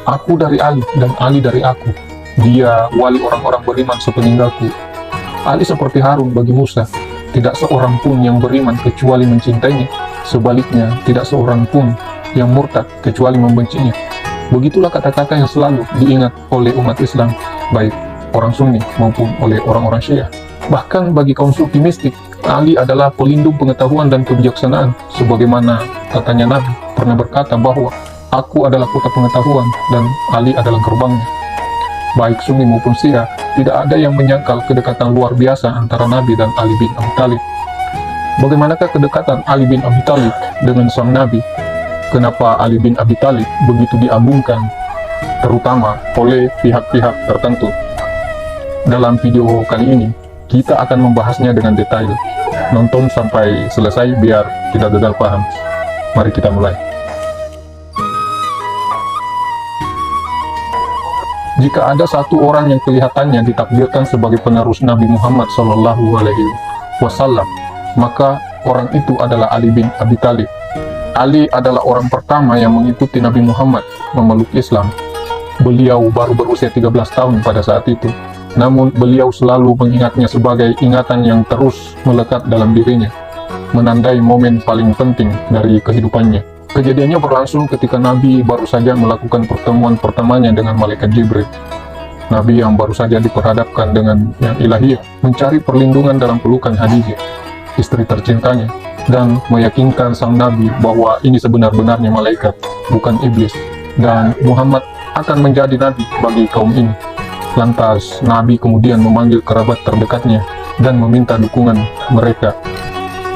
Aku dari Ali dan Ali dari aku. Dia wali orang-orang beriman sepeninggalku. Ali seperti Harun bagi Musa. Tidak seorang pun yang beriman kecuali mencintainya. Sebaliknya, tidak seorang pun yang murtad kecuali membencinya. Begitulah kata-kata yang selalu diingat oleh umat Islam, baik orang Sunni maupun oleh orang-orang Syiah. Bahkan bagi kaum Sufi mistik, Ali adalah pelindung pengetahuan dan kebijaksanaan, sebagaimana katanya Nabi pernah berkata bahwa aku adalah kota pengetahuan dan Ali adalah gerbangnya. Baik Sunni maupun Syiah, tidak ada yang menyangkal kedekatan luar biasa antara Nabi dan Ali bin Abi Thalib. Bagaimanakah kedekatan Ali bin Abi Thalib dengan sang Nabi? Kenapa Ali bin Abi Thalib begitu diagungkan, terutama oleh pihak-pihak tertentu? Dalam video kali ini, kita akan membahasnya dengan detail. Nonton sampai selesai biar tidak gagal paham. Mari kita mulai. Jika ada satu orang yang kelihatannya ditakdirkan sebagai penerus Nabi Muhammad SAW, maka orang itu adalah Ali bin Abi Thalib. Ali adalah orang pertama yang mengikuti Nabi Muhammad memeluk Islam. Beliau baru berusia 13 tahun pada saat itu, namun beliau selalu mengingatnya sebagai ingatan yang terus melekat dalam dirinya, menandai momen paling penting dari kehidupannya. Kejadiannya berlangsung ketika Nabi baru saja melakukan pertemuan pertamanya dengan Malaikat Jibril. Nabi yang baru saja diperhadapkan dengan yang ilahiyah, mencari perlindungan dalam pelukan Khadijah, istri tercintanya, dan meyakinkan sang Nabi bahwa ini sebenar-benarnya malaikat, bukan iblis, dan Muhammad akan menjadi Nabi bagi kaum ini. Lantas, Nabi kemudian memanggil kerabat terdekatnya dan meminta dukungan mereka.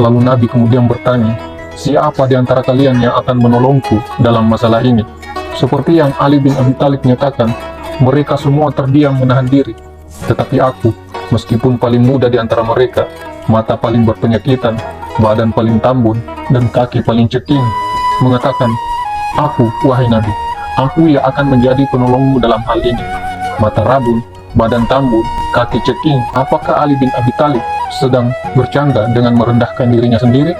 Lalu Nabi kemudian bertanya, siapa di antara kalian yang akan menolongku dalam masalah ini? Seperti yang Ali bin Abi Thalib nyatakan, mereka semua terdiam menahan diri. Tetapi aku, meskipun paling muda di antara mereka, mata paling berpenyakitan, badan paling tambun, dan kaki paling ceking, mengatakan, aku, wahai Nabi, aku yang akan menjadi penolongmu dalam hal ini. Mata rabun, badan tambun, kaki ceking. Apakah Ali bin Abi Thalib sedang bercanda dengan merendahkan dirinya sendiri?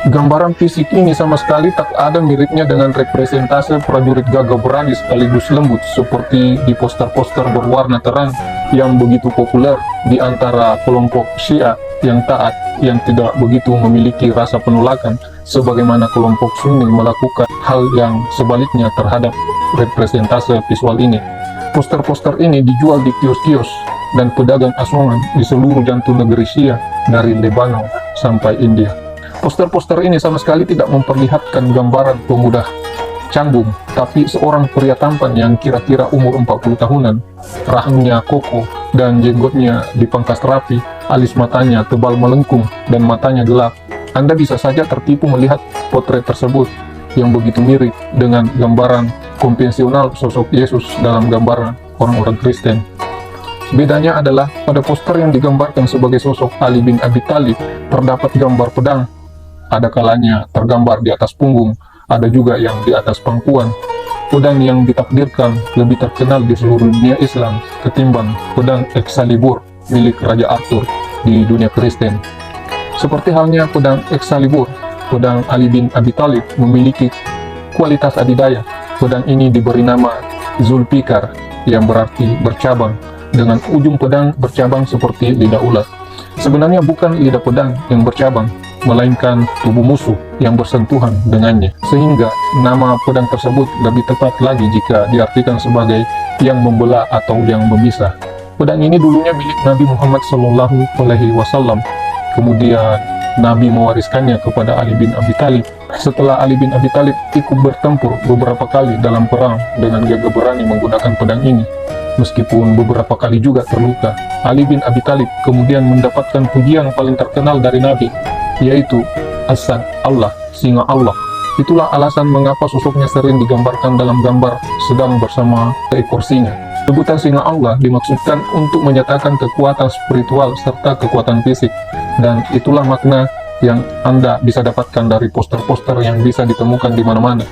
Gambaran fisik ini sama sekali tak ada miripnya dengan representase prajurit gagah berani sekaligus lembut seperti di poster-poster berwarna terang yang begitu populer di antara kelompok Syiah yang taat, yang tidak begitu memiliki rasa penolakan, sebagaimana kelompok Sunni melakukan hal yang sebaliknya terhadap representase visual ini. Poster-poster ini dijual di kios-kios dan pedagang asongan di seluruh jantung negeri Syiah dari Lebanon sampai India. Poster-poster ini sama sekali tidak memperlihatkan gambaran pemuda canggung, tapi seorang pria tampan yang kira-kira umur 40 tahunan, rahangnya kokoh dan jenggotnya dipangkas rapi, alis matanya tebal melengkung dan matanya gelap. Anda bisa saja tertipu melihat potret tersebut yang begitu mirip dengan gambaran konvensional sosok Yesus dalam gambaran orang-orang Kristen. Bedanya adalah pada poster yang digambarkan sebagai sosok Ali bin Abi Thalib terdapat gambar pedang. Ada kalanya tergambar di atas punggung, ada juga yang di atas pangkuan. Pedang yang ditakdirkan lebih terkenal di seluruh dunia Islam ketimbang pedang Excalibur milik Raja Arthur di dunia Kristen. Seperti halnya pedang Excalibur, pedang Ali bin Abi Thalib memiliki kualitas adidaya. Pedang ini diberi nama Zulfikar yang berarti bercabang, dengan ujung pedang bercabang seperti lidah ular. Sebenarnya bukan lidah pedang yang bercabang, melainkan tubuh musuh yang bersentuhan dengannya, sehingga nama pedang tersebut lebih tepat lagi jika diartikan sebagai yang membelah atau yang memisah. Pedang ini dulunya milik Nabi Muhammad SAW, kemudian Nabi mewariskannya kepada Ali bin Abi Thalib. Setelah Ali bin Abi Thalib ikut bertempur beberapa kali dalam perang dengan gagah berani menggunakan pedang ini, meskipun beberapa kali juga terluka, Ali bin Abi Thalib kemudian mendapatkan pujian paling terkenal dari Nabi, yaitu Asad Allah, singa Allah. Itulah alasan mengapa sosoknya sering digambarkan dalam gambar sedang bersama seekor singa. Sebutan singa Allah dimaksudkan untuk menyatakan kekuatan spiritual serta kekuatan fisik, dan itulah makna yang Anda bisa dapatkan dari poster-poster yang bisa ditemukan di mana-mana.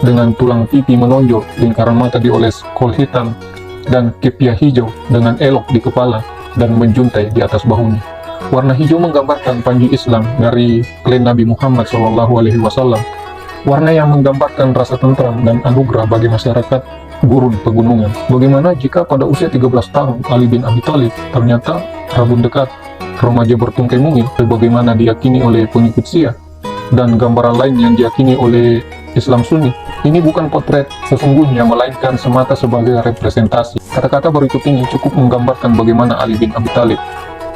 Dengan tulang pipi menonjol, lingkaran mata dioles kol hitam, dan kepiah hijau dengan elok di kepala dan menjuntai di atas bahunya. Warna hijau menggambarkan panji Islam dari klan Nabi Muhammad SAW. warna yang menggambarkan rasa tentram dan anugerah bagi masyarakat gurun pegunungan. Bagaimana jika pada usia 13 tahun Ali bin Abi Thalib ternyata rabun dekat, remaja bertungkai mungil, sebagaimana diyakini oleh pengikut Syiah, dan gambaran lain yang diyakini oleh Islam Sunni. Ini bukan potret sesungguhnya, melainkan semata sebagai representasi. Kata-kata berikut ini cukup menggambarkan bagaimana Ali bin Abi Thalib,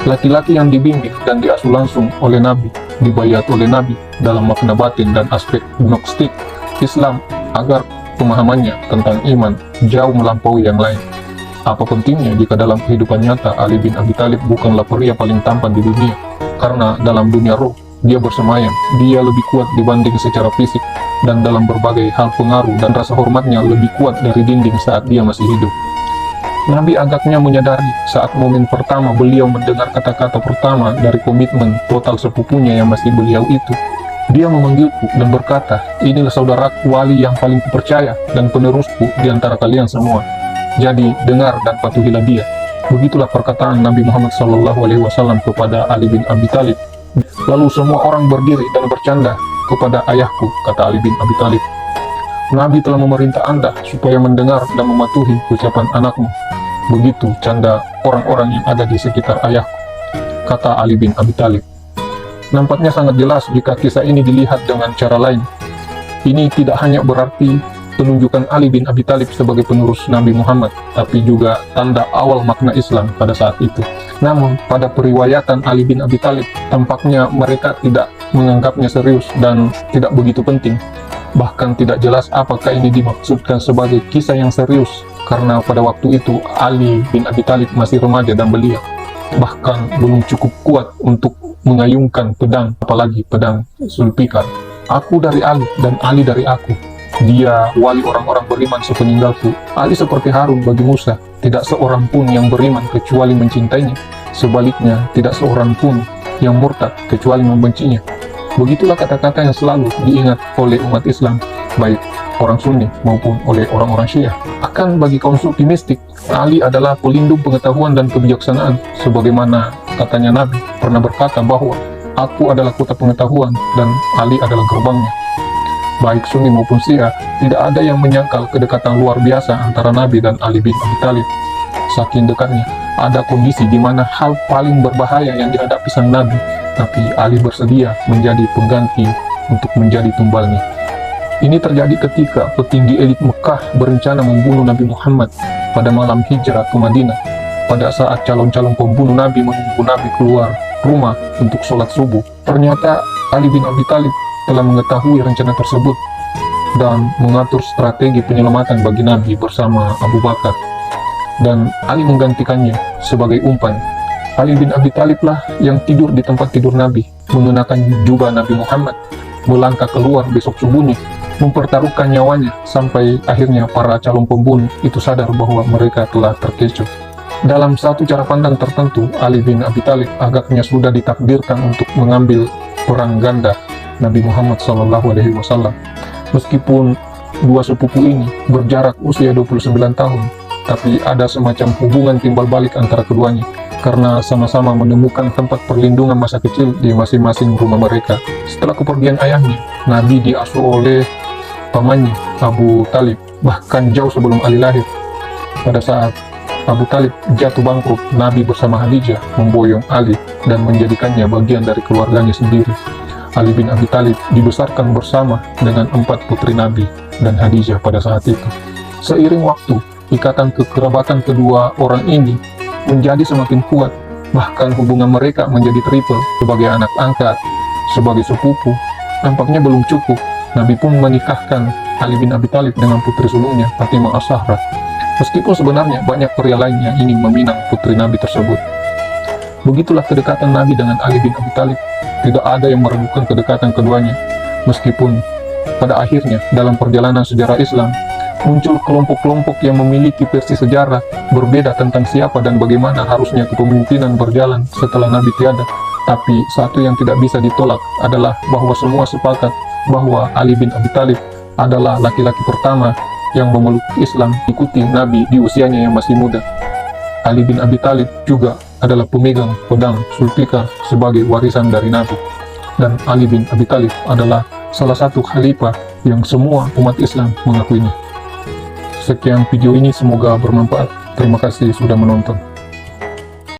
laki-laki yang dibimbing dan diasuh langsung oleh Nabi, dibayat oleh Nabi dalam makna batin dan aspek gnostik Islam, agar pemahamannya tentang iman jauh melampaui yang lain. Apa pentingnya jika dalam kehidupan nyata Ali bin Abi Thalib bukanlah pria paling tampan di dunia, karena dalam dunia roh dia bersemayam, dia lebih kuat dibanding secara fisik, dan dalam berbagai hal pengaruh dan rasa hormatnya lebih kuat dari dinding saat dia masih hidup. Nabi agaknya menyadari saat momen pertama beliau mendengar kata-kata pertama dari komitmen total sepupunya yang masih beliau itu. Dia memanggilku dan berkata, "Inilah saudaraku wali yang paling kupercaya dan penerusku di antara kalian semua. Jadi dengar dan patuhilah dia." Begitulah perkataan Nabi Muhammad SAW kepada Ali bin Abi Thalib. Lalu semua orang berdiri dan bercanda kepada ayahku, kata Ali bin Abi Thalib. Nabi telah memerintah Anda supaya mendengar dan mematuhi ucapan anakmu. Begitu canda orang-orang yang ada di sekitar ayahku, kata Ali bin Abi Thalib. Nampaknya sangat jelas jika kisah ini dilihat dengan cara lain. Ini tidak hanya berarti penunjukan Ali bin Abi Thalib sebagai penerus Nabi Muhammad, tapi juga tanda awal makna Islam pada saat itu. Namun, pada periwayatan Ali bin Abi Thalib, tampaknya mereka tidak menganggapnya serius dan tidak begitu penting. Bahkan tidak jelas apakah ini dimaksudkan sebagai kisah yang serius, karena pada waktu itu Ali bin Abi Thalib masih remaja dan belia. Bahkan belum cukup kuat untuk mengayunkan pedang, apalagi pedang Zulfikar. Aku dari Ali dan Ali dari aku. Dia wali orang-orang beriman sepeninggalku. Ali seperti Harun bagi Musa. Tidak seorang pun yang beriman kecuali mencintainya. Sebaliknya, tidak seorang pun yang murtad kecuali membencinya. Begitulah kata-kata yang selalu diingat oleh umat Islam, baik orang Sunni maupun oleh orang-orang Syiah. Akan bagi kaum Sufi mistik, Ali adalah pelindung pengetahuan dan kebijaksanaan. Sebagaimana katanya Nabi pernah berkata bahwa aku adalah kota pengetahuan dan Ali adalah gerbangnya. Baik Sunni maupun Syiah, tidak ada yang menyangkal kedekatan luar biasa antara Nabi dan Ali bin Abi Thalib. Saking dekatnya, ada kondisi di mana hal paling berbahaya yang dihadapi sang Nabi, tapi Ali bersedia menjadi pengganti untuk menjadi tumbalnya. Ini terjadi ketika petinggi elit Mekah berencana membunuh Nabi Muhammad pada malam hijrah ke Madinah. Pada saat calon-calon pembunuh Nabi menunggu Nabi keluar rumah untuk sholat subuh, ternyata Ali bin Abi Thalib telah mengetahui rencana tersebut dan mengatur strategi penyelamatan bagi Nabi bersama Abu Bakar, dan Ali menggantikannya sebagai umpan. Ali bin Abi Thalib lah yang tidur di tempat tidur Nabi, mengenakan jubah Nabi Muhammad, melangkah keluar besok subuhnya, mempertaruhkan nyawanya, sampai akhirnya para calon pembunuh itu sadar bahwa mereka telah terkecoh. Dalam satu cara pandang tertentu, Ali bin Abi Thalib agaknya sudah ditakdirkan untuk mengambil perang ganda Nabi Muhammad SAW. Meskipun dua sepupu ini berjarak usia 29 tahun, tapi ada semacam hubungan timbal balik antara keduanya, karena sama-sama menemukan tempat perlindungan masa kecil di masing-masing rumah mereka. Setelah kepergian ayahnya, Nabi diasuh oleh pamannya Abu Talib, bahkan jauh sebelum Ali lahir. Pada saat Abu Talib jatuh bangkrut, Nabi bersama Khadijah memboyong Ali dan menjadikannya bagian dari keluarganya sendiri. Ali bin Abi Thalib dibesarkan bersama dengan 4 putri Nabi dan Khadijah pada saat itu. Seiring waktu, ikatan kekerabatan kedua orang ini menjadi semakin kuat, bahkan hubungan mereka menjadi triple. Sebagai anak angkat, sebagai sepupu, nampaknya belum cukup. Nabi pun menikahkan Ali bin Abi Thalib dengan putri sulungnya, Fatimah As-Zahra. Meskipun sebenarnya banyak pria lain yang ingin meminang putri Nabi tersebut. Begitulah kedekatan Nabi dengan Ali bin Abi Thalib. Tidak ada yang meragukan kedekatan keduanya. Meskipun pada akhirnya dalam perjalanan sejarah Islam muncul kelompok-kelompok yang memiliki versi sejarah berbeda tentang siapa dan bagaimana harusnya kepemimpinan berjalan setelah Nabi tiada. Tapi satu yang tidak bisa ditolak adalah bahwa semua sepakat bahwa Ali bin Abi Thalib adalah laki-laki pertama yang memeluk Islam ikuti Nabi di usianya yang masih muda. Ali bin Abi Thalib juga adalah pemegang pedang Zulfikar sebagai warisan dari Nabi. Dan Ali bin Abi Thalib adalah salah satu khalifah yang semua umat Islam mengakuinya. Sekian video ini, semoga bermanfaat. Terima kasih sudah menonton.